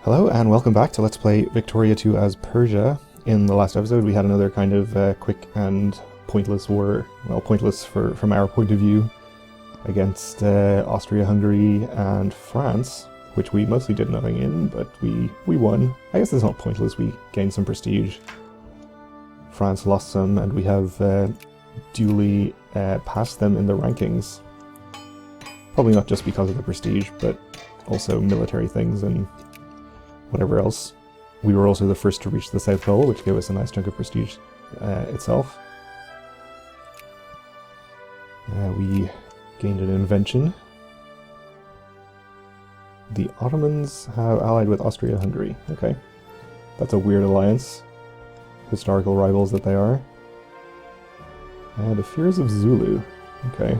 Hello and welcome back to Let's Play Victoria 2 as Persia. In the last episode we had another kind of quick and pointless war, well pointless from our point of view, against Austria-Hungary and France, which we mostly did nothing in, but we won. I guess it's not pointless, we gained some prestige. France lost some and we have duly passed them in the rankings. Probably not just because of the prestige, but also military things and whatever else. We were also the first to reach the South Pole, which gave us a nice chunk of prestige itself. We gained an invention. The Ottomans have allied with Austria-Hungary. Okay. That's a weird alliance. Historical rivals that they are. The fears of Zulu. Okay.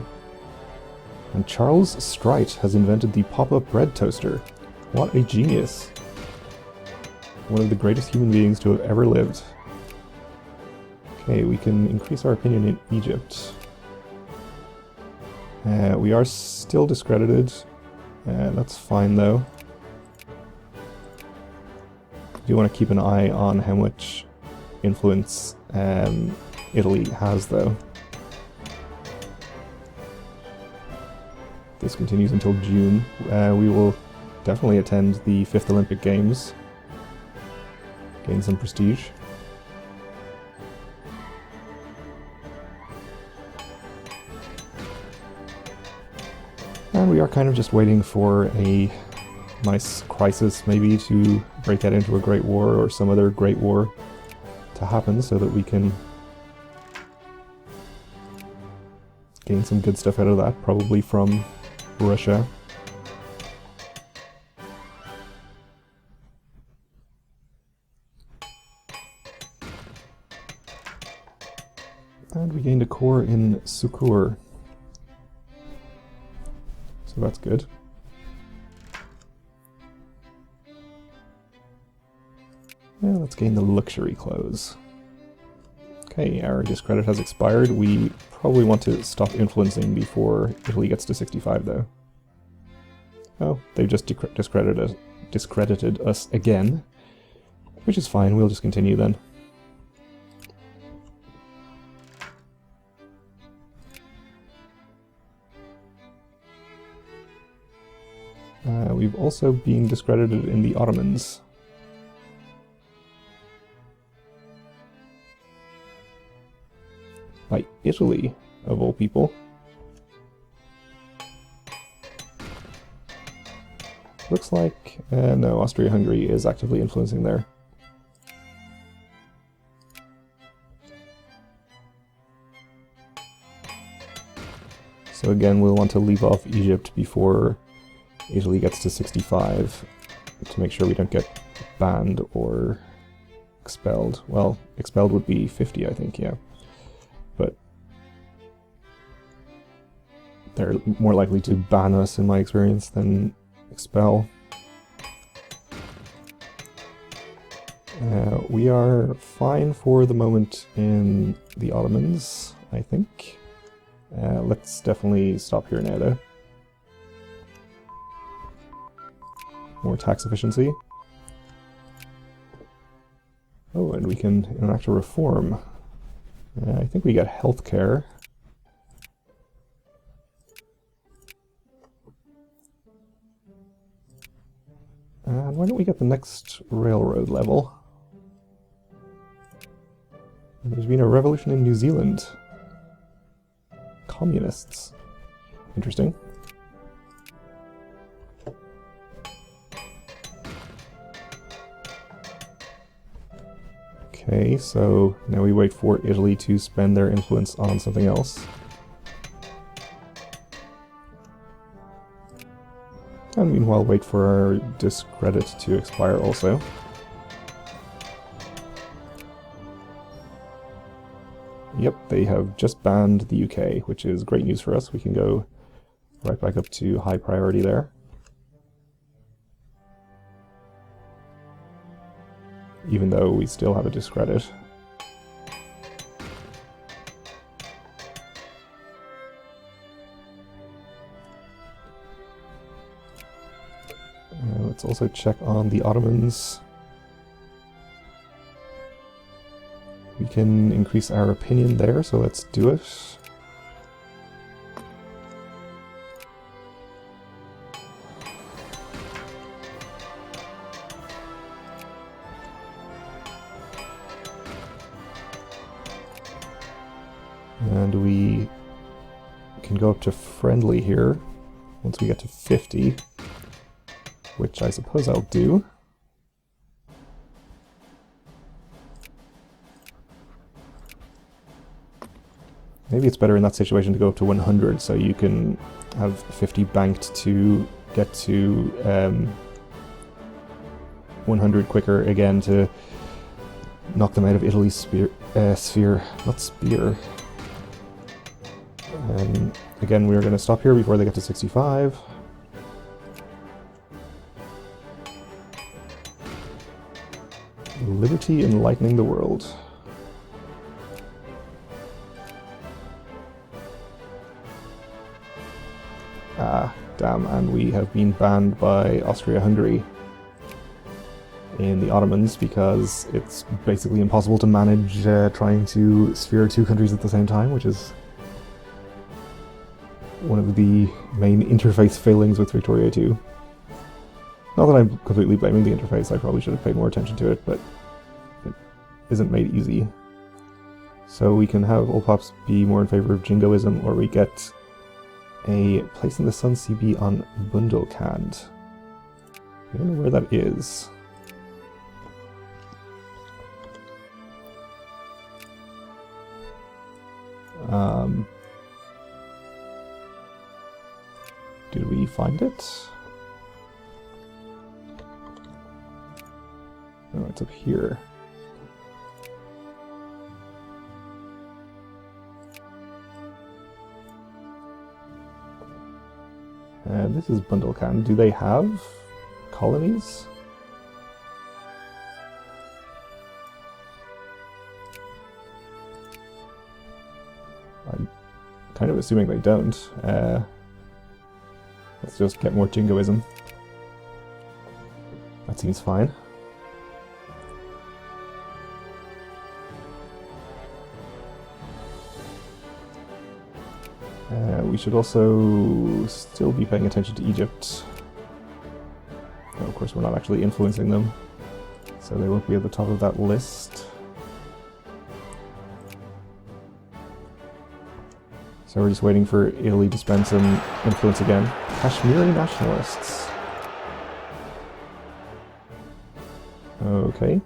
And Charles Strite has invented the pop-up bread toaster. What a genius. One of the greatest human beings to have ever lived. Okay, we can increase our opinion in Egypt. We are still discredited. That's fine though. I do want to keep an eye on how much influence Italy has though. This continues until June. We will definitely attend the 5th Olympic Games. Gain some prestige. And we are kind of just waiting for a nice crisis maybe to break out into a great war or some other great war to happen so that we can gain some good stuff out of that, probably from Russia. And we gained a corps in Sukur. So that's good. Yeah, let's gain the luxury clothes. Okay, our discredit has expired. We probably want to stop influencing before Italy gets to 65 though. Oh, they've just discredited us again. Which is fine, we'll just continue then. We've also been discredited in the Ottomans. By Italy, of all people. Looks like, no, Austria-Hungary is actively influencing there. So again, we'll want to leave off Egypt before Italy gets to 65 to make sure we don't get banned or expelled. Well, expelled would be 50, I think, yeah. But they're more likely to ban us, in my experience, than expel. We are fine for the moment in the Ottomans, I think. Let's definitely stop here now, though. More tax efficiency. Oh, and we can enact a reform. I think we get healthcare. And why don't we get the next railroad level? There's been a revolution in New Zealand. Communists. Interesting. Okay, so now we wait for Italy to spend their influence on something else. And meanwhile wait for our discredit to expire also. Yep, they have just banned the UK, which is great news for us. We can go right back up to high priority there. Even though we still have a discredit. Let's Let's also check on the Ottomans. We can increase our opinion there, so let's do it. And we can go up to friendly here once we get to 50, which I suppose I'll do. Maybe it's better in that situation to go up to 100, so you can have 50 banked to get to 100 quicker again to knock them out of Italy's sphere, not spear. Again, we're going to stop here before they get to 65. Liberty enlightening the world. Ah, damn, and we have been banned by Austria-Hungary in the Ottomans because it's basically impossible to manage trying to sphere two countries at the same time, which is one of the main interface failings with Victoria 2. Not that I'm completely blaming the interface, I probably should have paid more attention to it, but it isn't made easy. So we can have all pops be more in favor of Jingoism, or we get a place in the Sun CB on Bundelkhand. I don't know where that is. Did we find it? No, it's up here. This is Bundelkhand. Do they have colonies? I'm kind of assuming they don't. Let's just get more Jingoism. That seems fine. We should also still be paying attention to Egypt. No, of course, we're not actually influencing them, so they won't be at the top of that list. So we're just waiting for Italy to spend some influence again. Kashmiri nationalists. Okay.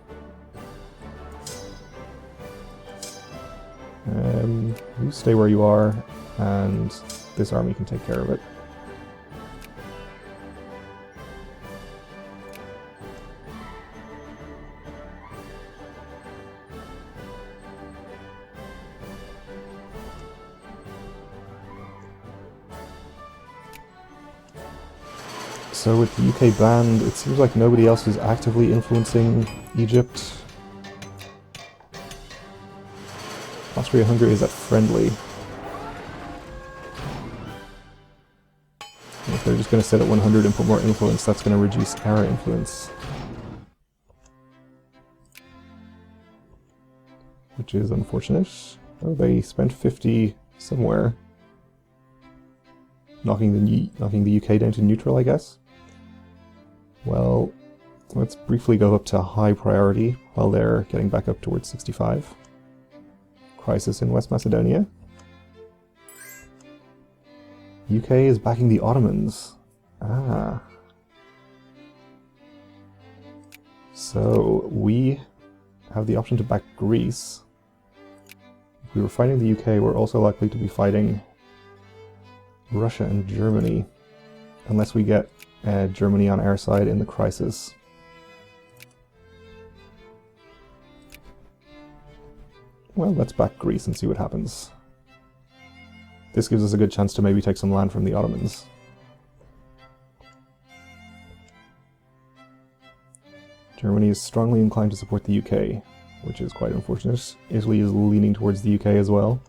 You stay where you are, and this army can take care of it. So with the UK banned, it seems like nobody else is actively influencing Egypt. Austria-Hungary is at friendly. And if they're just going to sit at 100 and put more influence, that's going to reduce our influence. Which is unfortunate. Oh, they spent 50 somewhere. Knocking the UK down to neutral, I guess. Well, let's briefly go up to high priority while they're getting back up towards 65. Crisis in West Macedonia. UK is backing the Ottomans. Ah. So we have the option to back Greece. If we were fighting the UK, we're also likely to be fighting Russia and Germany, unless we get Germany on our side in the crisis. Well, let's back Greece and see what happens. This gives us a good chance to maybe take some land from the Ottomans. Germany is strongly inclined to support the UK, which is quite unfortunate. Italy is leaning towards the UK as well.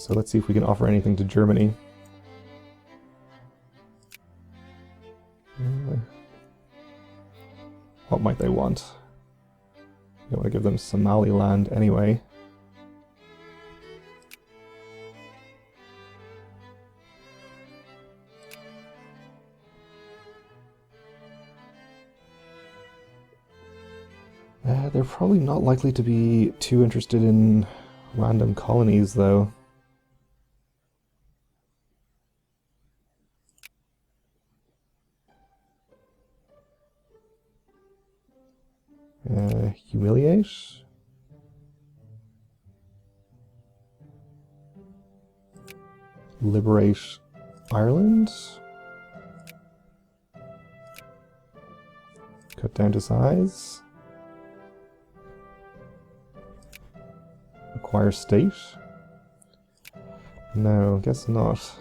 So let's see if we can offer anything to Germany. What might they want? We want to give them Somaliland anyway. They're probably not likely to be too interested in random colonies, though. Humiliate? Liberate Ireland? Cut down to size? Acquire state? No, guess not.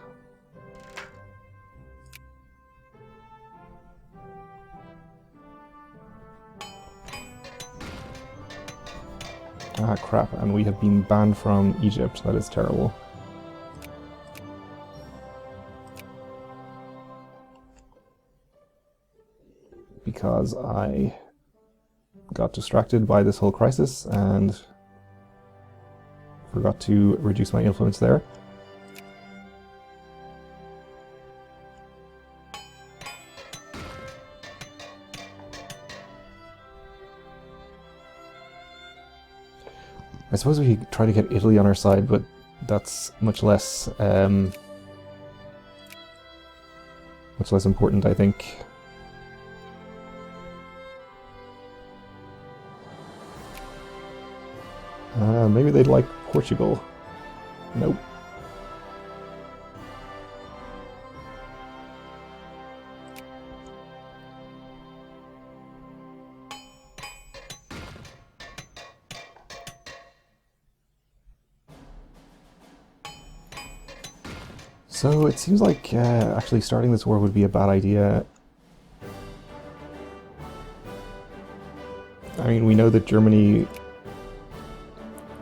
Ah, crap, and we have been banned from Egypt. That is terrible. Because I got distracted by this whole crisis and forgot to reduce my influence there. I suppose we could try to get Italy on our side, but that's much less important, I think. Maybe they'd like Portugal. Nope. So it seems like actually starting this war would be a bad idea. I mean, we know that Germany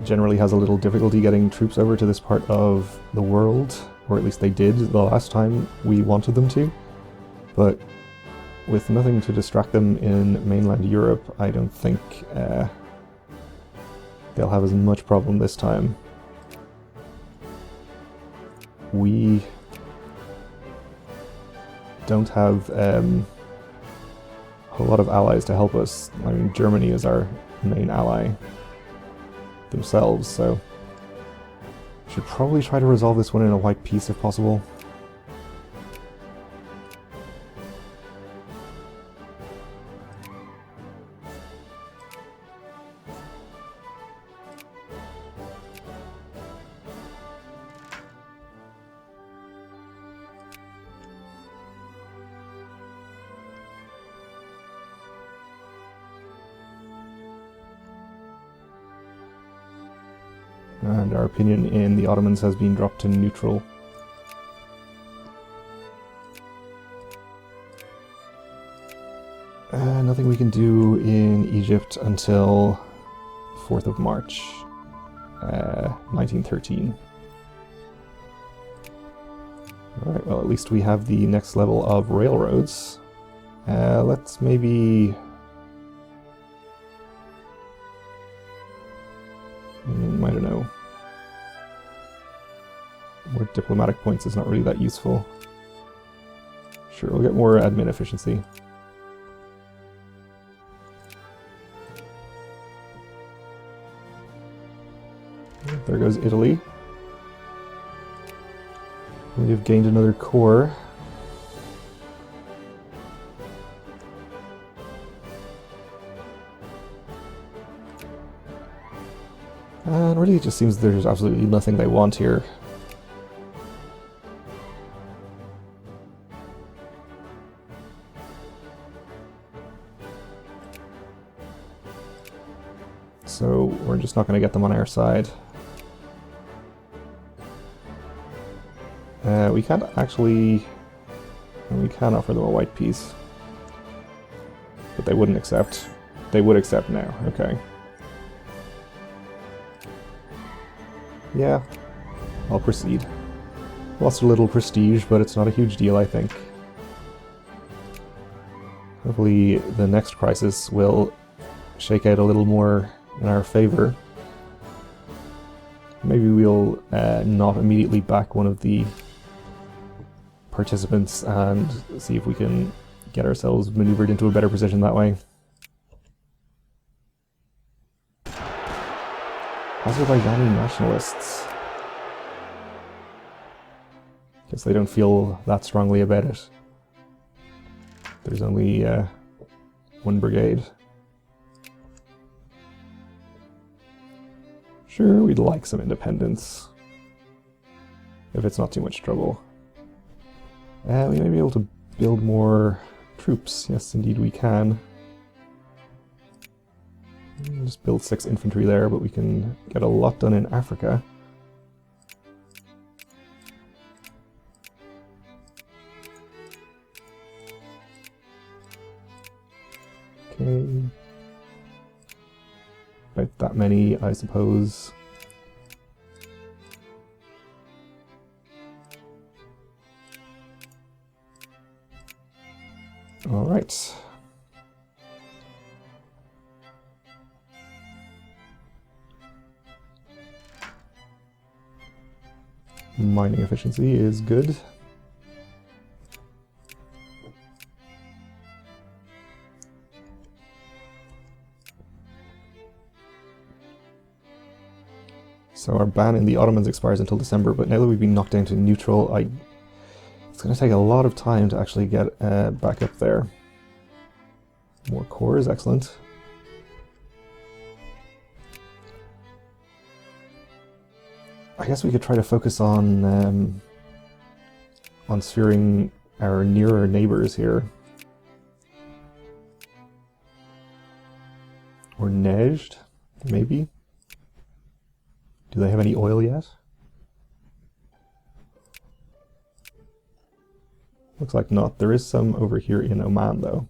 generally has a little difficulty getting troops over to this part of the world, or at least they did the last time we wanted them to. But with nothing to distract them in mainland Europe, I don't think they'll have as much problem this time. We don't have a whole lot of allies to help us. I mean, Germany is our main ally themselves, so should probably try to resolve this one in a white peace if possible. And our opinion in the Ottomans has been dropped to neutral. Nothing we can do in Egypt until 4th of March, 1913. Alright, well at least we have the next level of railroads. Let's maybe... I don't know. More diplomatic points is not really that useful. Sure, we'll get more admin efficiency. There goes Italy. We've gained another core. And really it just seems there's absolutely nothing they want here. So we're just not going to get them on our side. We can't actually... We can offer them a white peace. But they wouldn't accept. They would accept now, okay. Yeah. I'll proceed. Lost a little prestige, but it's not a huge deal, I think. Hopefully the next crisis will shake out a little more in our favor. Maybe we'll not immediately back one of the participants and see if we can get ourselves maneuvered into a better position that way. Azerbaijani nationalists. Guess they don't feel that strongly about it. There's only one brigade. Sure, we'd like some independence, if it's not too much trouble. We may be able to build more troops. Yes, indeed we can. Just build 6 infantry there, but we can get a lot done in Africa. Okay. About that many, I suppose. All right. Mining efficiency is good. So our ban in the Ottomans expires until December, but now that we've been knocked down to neutral, it's going to take a lot of time to actually get back up there. More cores, excellent. I guess we could try to focus on sphering our nearer neighbors here. Or Nejd, maybe? Do they have any oil yet? Looks like not. There is some over here in Oman, though.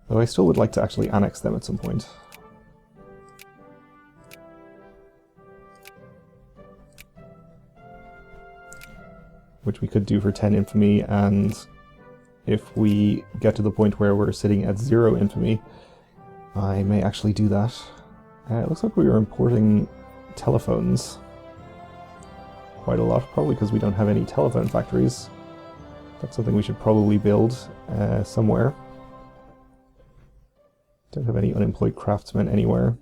Though I still would like to actually annex them at some point. Which we could do for 10 infamy, and if we get to the point where we're sitting at 0 infamy, I may actually do that. It looks like we were importing telephones quite a lot, probably because we don't have any telephone factories. That's something we should probably build somewhere. Don't have any unemployed craftsmen anywhere.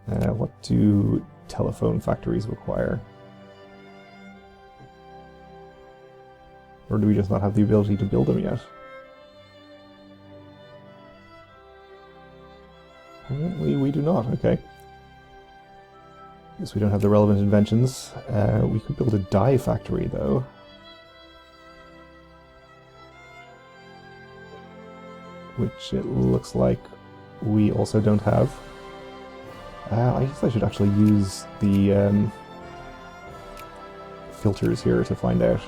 What do telephone factories require? Or do we just not have the ability to build them yet? Apparently we do not, okay. Guess we don't have the relevant inventions. We could build a dye factory, though. Which it looks like we also don't have. I guess I should actually use the filters here to find out.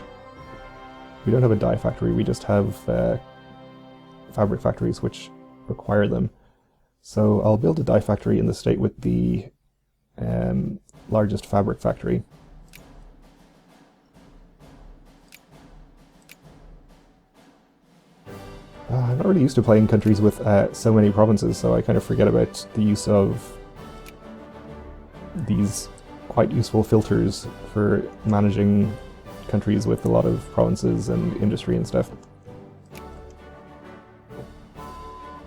We don't have a dye factory, we just have fabric factories which require them. So I'll build a dye factory in the state with the largest fabric factory. I'm not really used to playing countries with so many provinces, so I kind of forget about the use of these quite useful filters for managing countries with a lot of provinces and industry and stuff.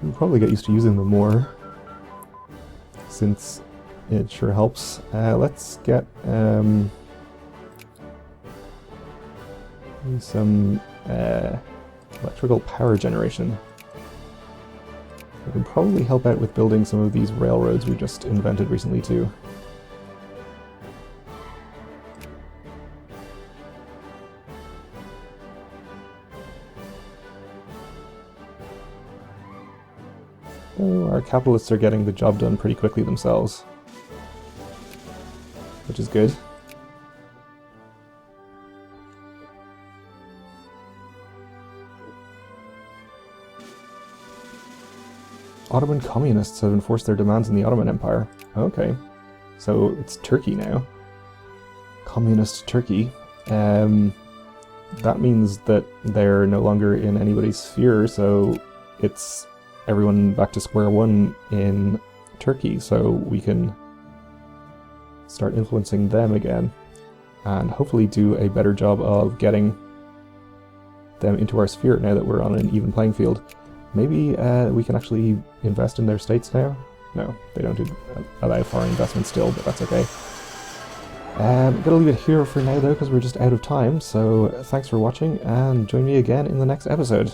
We'll probably get used to using them more, since it sure helps. Let's get some electrical power generation. We can probably help out with building some of these railroads we just invented recently too. Oh, our capitalists are getting the job done pretty quickly themselves, which is good. Ottoman communists have enforced their demands in the Ottoman Empire. Okay. So it's Turkey now. Communist Turkey. That means that they're no longer in anybody's sphere, so it's everyone back to square one in Turkey, so we can start influencing them again and hopefully do a better job of getting them into our sphere now that we're on an even playing field. Maybe we can actually invest in their states now? No, they don't allow foreign investment still, but that's okay. I'm gonna leave it here for now though, because we're just out of time, so thanks for watching, and join me again in the next episode.